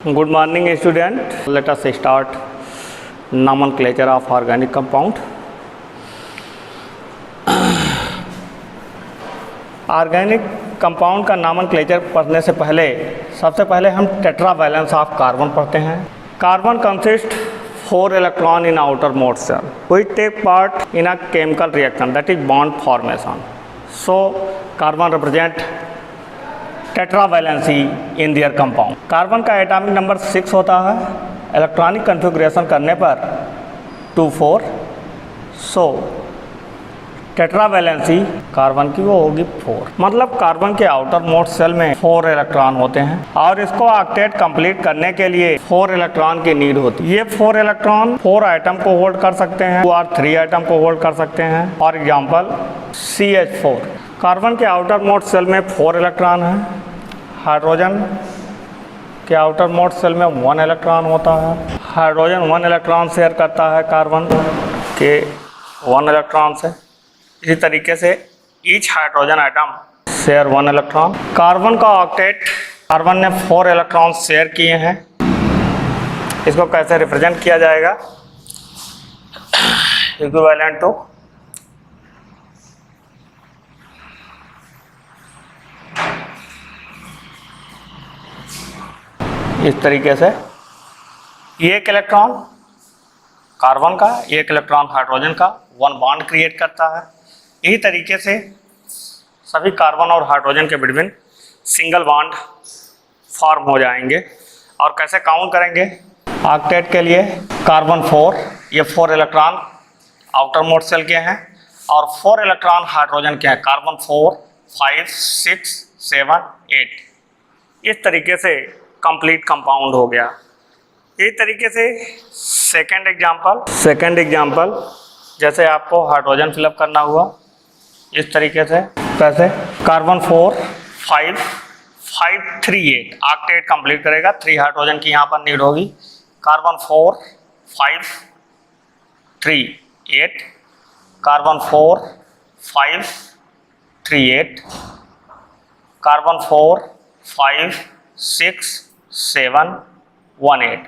Good morning student. Let us start nomenclature of organic compound. Organic compound का nomenclature पढ़ने से पहले सबसे पहले हम टेट्रावैलेंस ऑफ कार्बन पढ़ते हैं. Carbon consist 4 electron in outermost shell which take part in a chemical reaction, that is bond formation. So carbon represent tetravalency in their compound. Carbon का एटॉमिक नंबर 6 होता है. इलेक्ट्रॉनिक कन्फिग्रेशन करने पर 2,4. सो tetravalency carbon की वो होगी 4. मतलब carbon के आउटर मोस्ट सेल में 4 इलेक्ट्रॉन होते हैं और इसको ऑक्टेट कंप्लीट करने के लिए 4 इलेक्ट्रॉन की नीड होती है. ये 4 इलेक्ट्रॉन 4 आइटम को होल्ड कर सकते हैं और 3 आइटम को होल्ड कर सकते हैं. For example CH4. कार्बन के आउटर मोस्ट सेल में 4 इलेक्ट्रॉन है. हाइड्रोजन के आउटर मोस्ट सेल में 1 इलेक्ट्रॉन होता है. हाइड्रोजन 1 इलेक्ट्रॉन शेयर करता है कार्बन के 1 इलेक्ट्रॉन से. इसी तरीके से each hydrogen atom share 1 electron. Carbon का ऑक्टेट, कार्बन ने 4 इलेक्ट्रॉन शेयर किए हैं. इसको कैसे रिप्रेजेंट किया जाएगा? इक्विवेलेंट टू इस तरीके से एक इलेक्ट्रॉन कार्बन का, एक इलेक्ट्रॉन हाइड्रोजन का 1 बॉन्ड क्रिएट करता है. यही तरीके से सभी कार्बन और हाइड्रोजन के बिटवीन सिंगल बॉन्ड फॉर्म हो जाएंगे. और कैसे काउंट करेंगे? ऑक्टेट के लिए कार्बन 4, ये 4 इलेक्ट्रॉन आउटर मोस्ट सेल के हैं और 4 इलेक्ट्रॉन हाइड्रोजन के हैं. कार्बन 4, 5, 6, 7, 8. इस तरीके से कंप्लीट कंपाउंड हो गया. इसी तरीके से सेकंड एग्जांपल जैसे आपको हाइड्रोजन फिलअप करना हुआ इस तरीके से. कैसे? कार्बन 4, 5, 5, 3, 8 ऑक्टेट कंप्लीट करेगा. 3 हाइड्रोजन की यहाँ पर नीड होगी. कार्बन 4, 5, 3, 8. कार्बन 4, 5, 3, 8. कार्बन 4, 5, 6, 7, 1, 8.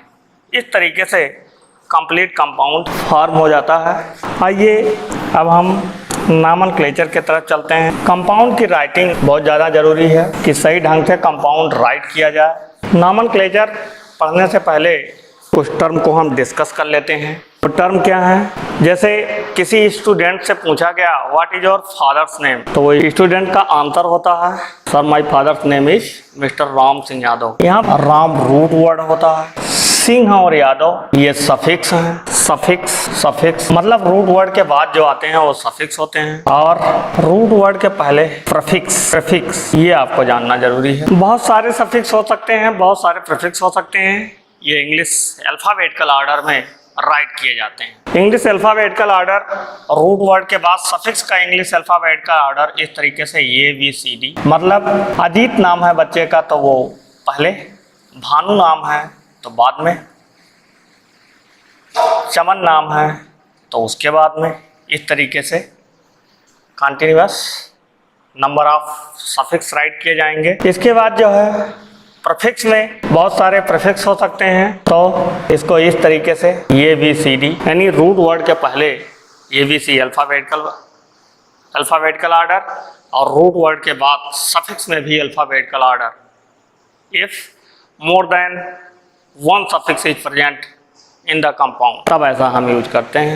इस तरीके से कंप्लीट कंपाउंड फॉर्म हो जाता है. आइए अब हम नॉमेनक्लेचर की तरफ चलते हैं. कंपाउंड की राइटिंग बहुत ज़्यादा ज़रूरी है कि सही ढंग से कंपाउंड राइट किया जाए. नॉमेनक्लेचर पढ़ने से पहले कुछ टर्म को हम डिस्कस कर लेते हैं. तो टर्म क्या है? जैसे किसी स्टूडेंट से पूछा गया what is your father's name, तो वो स्टूडेंट का आंसर होता है sir my father's name is mister Ram Singh Yadav. यहाँ राम रूट वर्ड होता है. सिंह और यादव ये सफिक्स हैं. सफिक्स मतलब रूट वर्ड के बाद जो आते हैं वो सफिक्स होते हैं और रूट वर्ड के पहले प्रीफिक्स ये आपको जानना जरूरी है. बहुत सारे सफिक्स हो सकते हैं, बहुत सारे प्रीफिक्स हो सकते हैं. ये इंग्लिश अल्फाबेटिकल ऑर्डर में राइट किए जाते हैं. English alphabetical order root word के बाद सफिक्स का इंग्लिश अल्फाबेटिकल ऑर्डर इस तरीके से ABCD. मतलब अजीत नाम है बच्चे का तो वो पहले, भानु नाम है तो बाद में, चमन नाम है तो उसके बाद में. इस तरीके से continuous number of suffix right किए जाएंगे. इसके बाद जो है प्रीफिक्स में बहुत सारे प्रीफिक्स हो सकते हैं तो इसको इस तरीके से ABCD यानी रूट वर्ड के पहले ABC अल्फाबेटिकल ऑर्डर और रूट वर्ड के बाद सफिक्स में भी alphabetical order. If more than 1 suffix is present in the compound तब ऐसा हम यूज करते हैं.